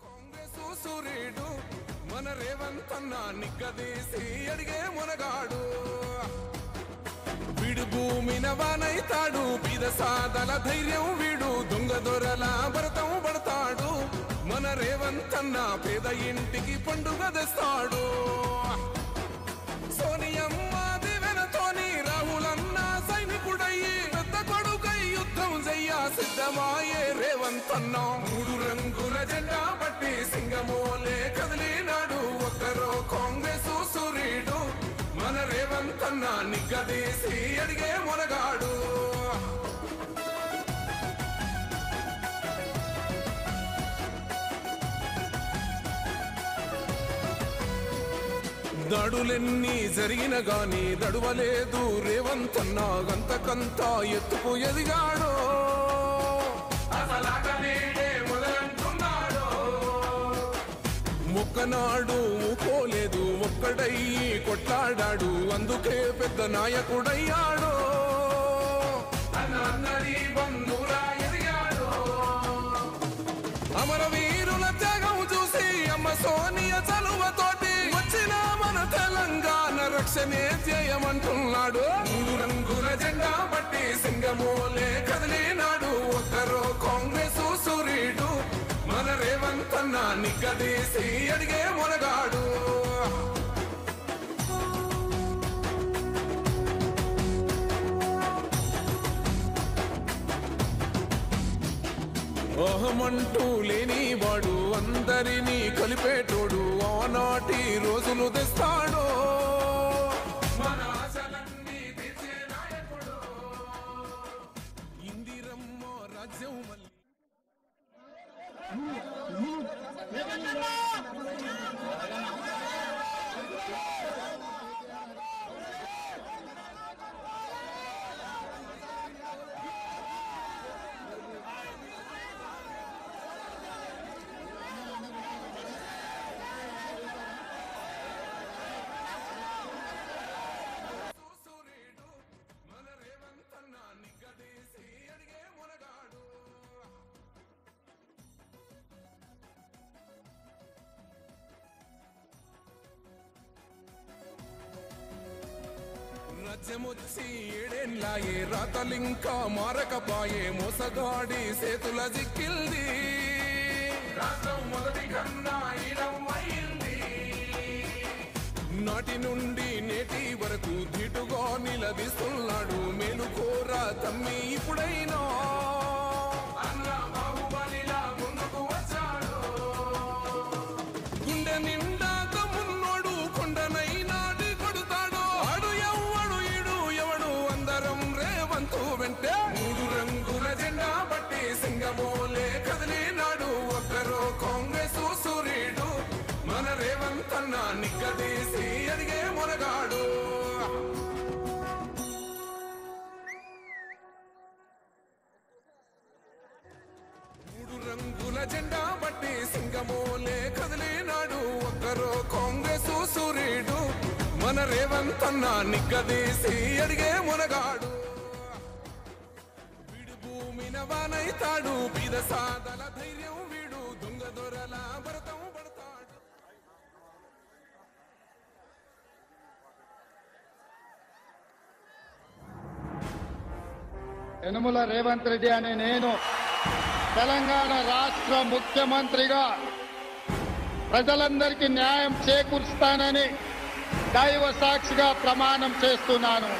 కాంగ్రెస్ సూర్యుడు మన రేవంత్ అన్న నిగ్గదీసి అడిగే మునగాడు వీడు భూమిన వానైతాడు బీద సాదల ధైర్యం వీడు దొంగ దొరల భరతం పడతాడు మన రేవంత్ అన్న పేద ఇంటికి పండుగ తెస్తాడు సోనియమ్మ దివెనతోని రాహులన్న సైనికుడయ్యి పెద్ద కొడుకై యుద్ధం చెయ్య సిద్ధమాయే రేవంత్ అన్న మూడు రంగుల జెండా బట్టి సింగమోలే కదిలినాడు ఒక్కరో కాంగ్రెస్ సూర్యుడు మన రేవంత్ అన్న నిగ్గదీసి అడిగే మునగాడు దాడులెన్ని జరిగిన గాని దడువలేదు రేవంత్ అన్న అంతకంతా ఎత్తుకు ఎదిగాడు మొక్కనాడు పోలేదు ఒక్కడయ్యి కొట్లాడాడు అందుకే పెద్ద నాయకుడయ్యాడు అమరవీరుల త్యాగం చూసి అమ్మ సోనియ చలువతోటి వచ్చిన మన తెలంగాణ రక్షణే చేయమంటున్నాడు మూడు రంగుల జెండా బట్టి సింగమోలే కదిలినాడు ఒక్కరో కాంగ్రెస్ సూర్యుడు నిగ్గదీసి అడిగే మొనగాడు అహమంటూ లేని వాడు అందరినీ కలిపేటోడు ఆనాటి రోజులు తెస్తాడు మన ఆశలన్నీ తీర్చే నాయకుడు ఇందిరమ్మ రాజ్యం మళ్ళీ రాజ్యమొచ్చి ఏడేళ్ళాయే రాతలింకా మారకపాయే మోసగాడి సేతుల జిక్కిల్ది రాష్ట్రం మొదటి కన్నా ఈడమైంది నాటి నుండి నేటి వరకు ధీటుగా నిలదీస్తున్నాడు మేలుకోరా తమ్మి ఇప్పుడైనా అన్న బాహుబలిలా ముందుకు వచ్చాడు గుండె నిండా తమ్మున్నోడు కొండనైనా వెంటే మూడు రంగుల జెండా బట్టి సింగమోలే కదిలినాడు ఒక్కరో కాంగ్రెస్ సూర్యుడు మన రేవంత్ అన్న నిగ్గదీసి అడిగే మొనగాడు మూడు రంగుల జెండా బట్టి సింగమోలే కదిలినాడు ఒక్కరో కాంగ్రెస్ సూర్యుడు మన రేవంత్ అన్న నిగ్గదీసి అడిగే మొనగాడు వానైతాడు బీద సాదల ధైర్యం వీడు దొంగ దొరల భరతం పడతాడు యనుమల రేవంత్ రెడ్డి అనే నేను తెలంగాణ రాష్ట్ర ముఖ్యమంత్రిగా ప్రజలందరికీ న్యాయం చేకూరుస్తానని దైవ సాక్షిగా ప్రమాణం చేస్తున్నాను.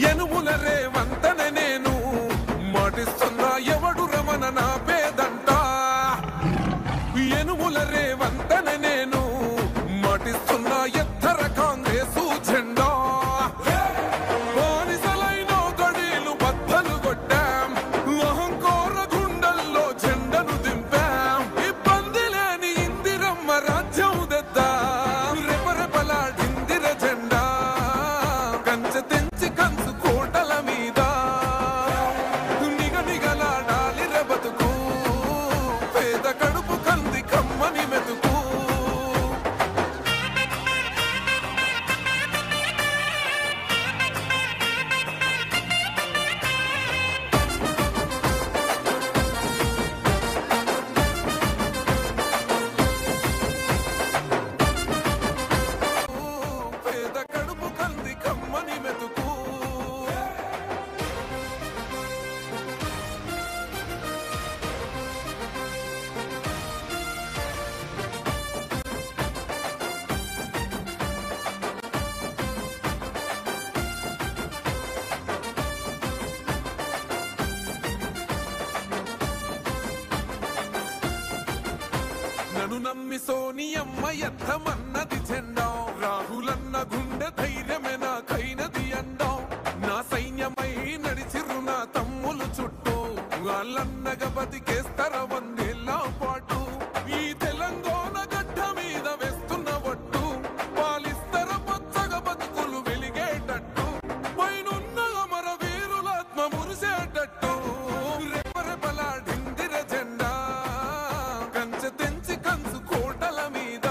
యనుమల రేవంత్ అనే నేను మాటిస్తున్నా ఎవడు రమణ నా పేదంట యనుమల రేవంత్ అనే నేను మాటిస్తున్నా ఎత్తర కాంగ్రెస్ జెండా బానిసలైన గడీలు బద్దలు కొట్టాం అహంకార గుండెల్లో జెండను దింపాం ఇబ్బంది లేని ఇందిరమ్మ రాజ్యం తెద్దాం రెపరెపలాడిందిర జెండా కంచె తెంచి కంచు కోటల మీద నిగనిగలాడాలి బతుకు పేద కడుపు కంది కమ్మని మెతుకు పేద కడుపు కంది కమ్మని మెతుకు నన్ను నమ్మి సోనియమ్మ ఎత్తమన్నది జెండా రాహులన్న గుండె ధైర్యమే నాకైనది అండం నా సైన్యమై నడిచిరు నా తమ్ములు చుట్టూ వాళ్ళన్నగా బతికేస్తర వందేళ్ల పాటు ఈ తెలంగాణ గడ్డ మీద వేస్తున్న ఒట్టు పాలిస్తర పచ్చగా బతుకులు వెలిగేటట్టు పైనున్న అమర వీరులాత్మ మురిసేటట్టు రెపరెపలాడిందిర జెండా కంచె తెంచి కంచు కోటల మీద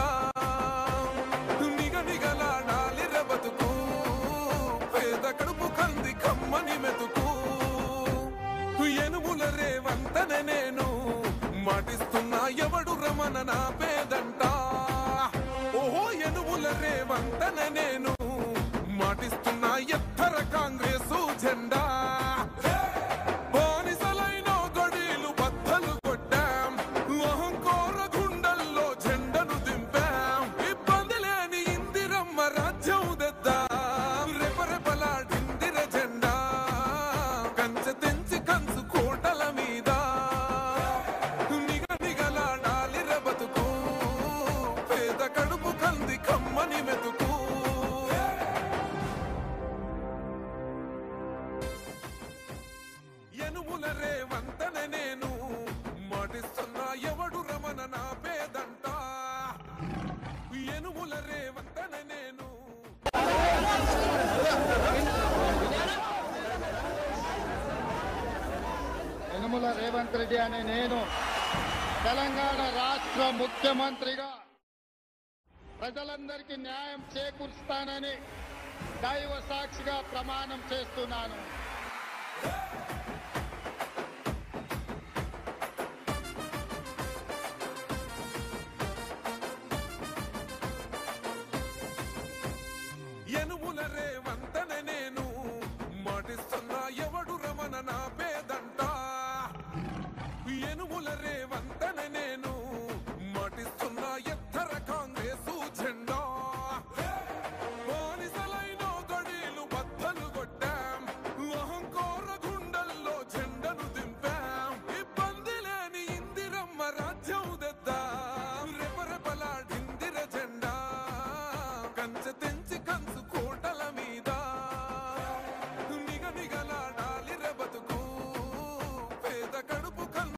రేవంతన నేను. యనమల రేవంత్ రెడ్డి అనే నేను తెలంగాణ రాష్ట్ర ముఖ్యమంత్రిగా ప్రజలందరికీ న్యాయం చేకూరుస్తానని దైవ సాక్షిగా ప్రమాణం చేస్తున్నాను.